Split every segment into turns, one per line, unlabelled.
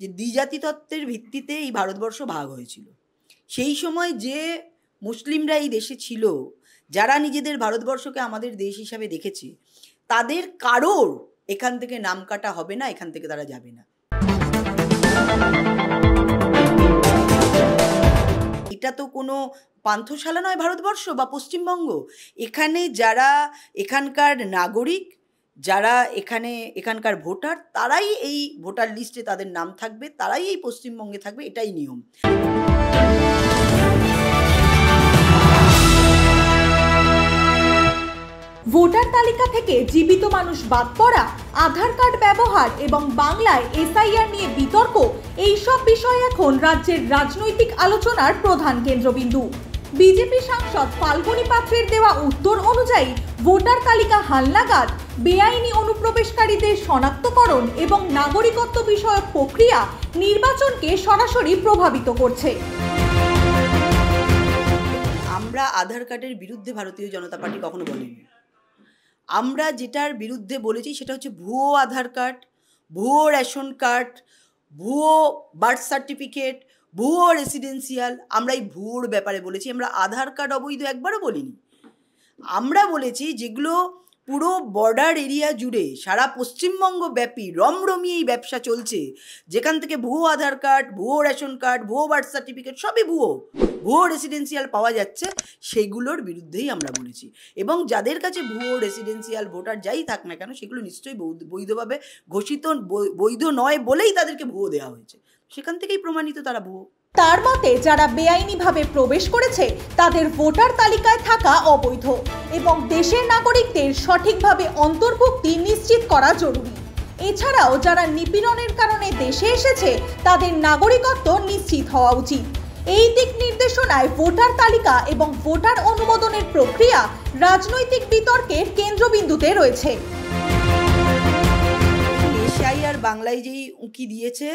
যে দ্বিজাতি তত্ত্বের ভিত্তিতে এই ভারতবর্ষ ভাগ হয়েছিল। সেই সময় যে মুসলিমরা এই দেশে ছিল, যারা নিজেদের ভারতবর্ষকে আমাদের দেশ হিসাবে দেখেছে, তাদের কারোর এখান থেকে নাম কাটা হবে না, এখান থেকে তারা যাবে না। এটা তো কোনো পান্থশালা নয় ভারতবর্ষ বা পশ্চিমবঙ্গ। এখানে যারা এখানকার নাগরিক, যারা এখানকার ভোটার, তারাই এই ভোটার লিস্টে তাদের নাম থাকবে, তারাই এই পশ্চিমবঙ্গে থাকবে, এটাই নিয়ম।
ভোটার তালিকা থেকে জীবিত মানুষ বাদ পড়া, আধার কার্ড ব্যবহার এবং বাংলায় এসআইআর নিয়ে বিতর্ক, এই সব বিষয় এখন রাজ্যের রাজনৈতিক আলোচনার প্রধান কেন্দ্রবিন্দু। বিজেপি সাংসদ ফাল্গুনী পাত্রের দেওয়া উত্তর অনুযায়ী ভোটার তালিকা হালনাগাদ, বেআইনি অনুপ্রবেশকারীদের শনাক্তকরণ এবং নাগরিকত্ব বিষয়ক প্রক্রিয়া নির্বাচনকে সরাসরি প্রভাবিত করছে।
আমরা আধার কার্ডের বিরুদ্ধে ভারতীয় জনতা পার্টি কখনো বলেনি। আমরা যেটার বিরুদ্ধে বলেছি সেটা হচ্ছে ভুয়ো আধার কার্ড, ভুয়ো রেশন কার্ড, ভুয়ো বার্থ সার্টিফিকেট, ভুয়ো রেসিডেন্সিয়াল। আমরা এই ভুয়োর ব্যাপারে বলেছি। আমরা আধার কার্ড অবৈধ একবারও বলিনি। আমরা বলেছি যেগুলো পুরো বর্ডার এরিয়া জুড়ে সারা পশ্চিমবঙ্গ ব্যাপী রমরমিয়ে এই ব্যবসা চলছে, যেখান থেকে ভুয়ো আধার কার্ড, ভুয়ো রেশন কার্ড, ভুয়ো বার্থ সার্টিফিকেট, সবই ভুয়ো রেসিডেন্সিয়াল পাওয়া যাচ্ছে, সেগুলোর বিরুদ্ধেই আমরা বলেছি। এবং যাদের কাছে ভুয়ো রেসিডেন্সিয়াল ভোটার যাই থাক না কেন, সেগুলো নিশ্চয়ই বৈধভাবে ঘোষিত, বৈধ নয় বলেই তাদেরকে ভুয়ো দেওয়া হয়েছে, সেখান থেকেই প্রমাণিত তারা ভুয়ো।
তার মতে যারা বেআইনিভাবে প্রবেশ করেছে তাদের ভোটার তালিকায় থাকা অবৈধ এবং দেশের নাগরিকদের সঠিকভাবে অন্তর্ভুক্তি নিশ্চিত করা জরুরি। এছাড়াও যারা নিপীড়নের কারণে দেশে এসেছে তাদের নাগরিকত্ব নিশ্চিত হওয়া উচিত। এই দিক নির্দেশনায় ভোটার তালিকা এবং ভোটার অনুমোদনের প্রক্রিয়া রাজনৈতিক বিতর্কের কেন্দ্রবিন্দুতে রয়েছে।
এসআইআর বাংলায় যেই উঁকি দিয়েছে,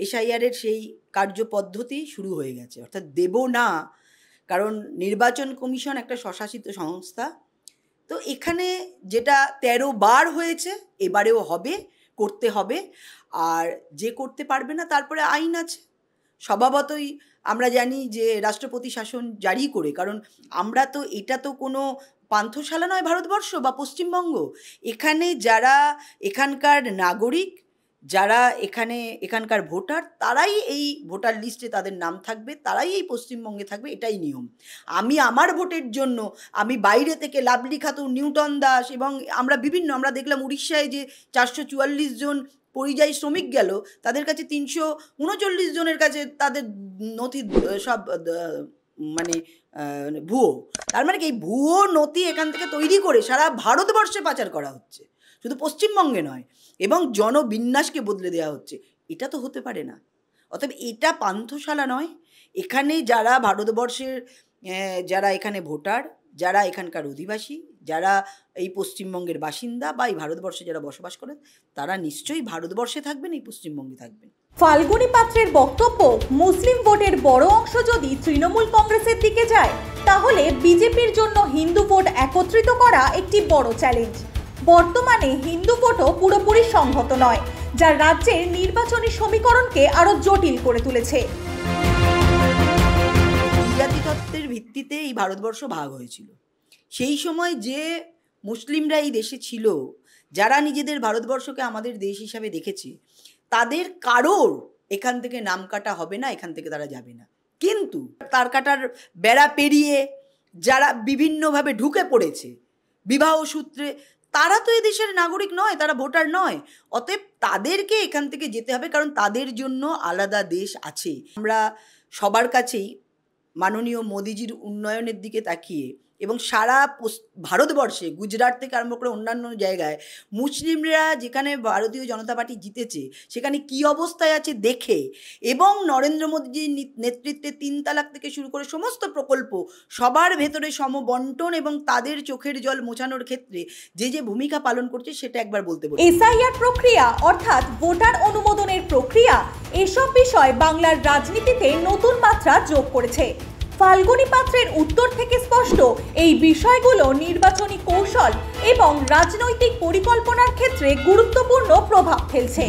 এসআইআরের সেই কার্যপদ্ধতি শুরু হয়ে গেছে। অর্থাৎ দেব না, কারণ নির্বাচন কমিশন একটা স্বশাসিত সংস্থা। তো এখানে যেটা 13 বার হয়েছে, এবারেও হবে, করতে হবে। আর যে করতে পারবে না, তারপরে আইন আছে। স্বভাবতই আমরা জানি যে রাষ্ট্রপতি শাসন জারি করে, কারণ আমরা তো, এটা তো কোনো পান্থশালা নয় ভারতবর্ষ বা পশ্চিমবঙ্গ। এখানে যারা এখানকার নাগরিক, যারা এখানকার ভোটার, তারাই এই ভোটার লিস্টে তাদের নাম থাকবে, তারাই এই পশ্চিমবঙ্গে থাকবে, এটাই নিয়ম। আমি আমার ভোটের জন্য আমি বাইরে থেকে লাভলি খাতুন, নিউটন দাস এবং আমরা দেখলাম উড়িষ্যায় যে 444 জন পরিযায়ী শ্রমিক গেল, তাদের কাছে 339 জনের কাছে তাদের নথি সব মানে ভুয়ো। তার মানে কি, এই ভুয়ো নথি এখান থেকে তৈরি করে সারা ভারতবর্ষে পাচার করা হচ্ছে, শুধু পশ্চিমবঙ্গে নয়, এবং জনবিন্যাসকে বদলে দেওয়া হচ্ছে। এটা তো হতে পারে না। অতএব এটা পান্থশালা নয়। এখানে যারা ভারতবর্ষের, যারা এখানে ভোটার, যারা এখানকার অধিবাসী, যারা এই পশ্চিমবঙ্গের বাসিন্দা বা এই ভারতবর্ষে যারা বসবাস করেন, তারা নিশ্চয়ই ভারতবর্ষে থাকবেন, এই পশ্চিমবঙ্গে থাকবেন।
ফাল্গুনী পাত্রের বক্তব্য, মুসলিম ভোটের বড় অংশ যদি তৃণমূল কংগ্রেসের দিকে যায়, তাহলে বিজেপির জন্য হিন্দু ভোট একত্রিত করা একটি বড় চ্যালেঞ্জ। বর্তমানে হিন্দু ভোটও পুরোপুরি সংহত নয়, যা রাজ্যের নির্বাচনী সমীকরণকে আরো জটিল করে তুলেছে।
দ্বিজাতি তত্ত্বের ভিত্তিতে এই ভারতবর্ষ ভাগ হয়েছিল। সেই সময় যে মুসলিমরা এই দেশে ছিল, যারা নিজেদের ভারতবর্ষকে আমাদের দেশ হিসাবে দেখেছে, তাদের কারোর এখান থেকে নাম কাটা হবে না, এখান থেকে তারা যাবে না। কিন্তু তার কাটার বেড়া পেরিয়ে যারা বিভিন্নভাবে ঢুকে পড়েছে বিবাহ সূত্রে, তারা তো এদেশের নাগরিক নয়, তারা ভোটার নয়। অতএব তাদেরকে এখান থেকে যেতে হবে, কারণ তাদের জন্য আলাদা দেশ আছে। আমরা সবার কাছেই মাননীয় মোদিজির উন্নয়নের দিকে তাকিয়ে এবং সারা ভারতবর্ষে গুজরাট থেকে আরম্ভ করে অন্যান্য জায়গায় মুসলিমরা যেখানে ভারতীয় জনতা পার্টি জিতেছে সেখানে কি অবস্থায় আছে দেখে, এবং নরেন্দ্র মোদীজির নেতৃত্বে 3 তালাক থেকে শুরু করে সমস্ত প্রকল্প সবার ভেতরে সমবন্টন এবং তাদের চোখের জল মোছানোর ক্ষেত্রে যে ভূমিকা পালন করছে, সেটা একবার বলতে বলি।
এসআইআর প্রক্রিয়া অর্থাৎ ভোটার অনুমোদনের প্রক্রিয়া, এসব বিষয় বাংলার রাজনীতিতে নতুন মাত্রা যোগ করেছে। ফাল্গুনী পাত্রের উত্তর থেকে স্পষ্ট, এই বিষয়গুলো নির্বাচনী কৌশল এবং রাজনৈতিক পরিকল্পনার ক্ষেত্রে গুরুত্বপূর্ণ প্রভাব ফেলছে।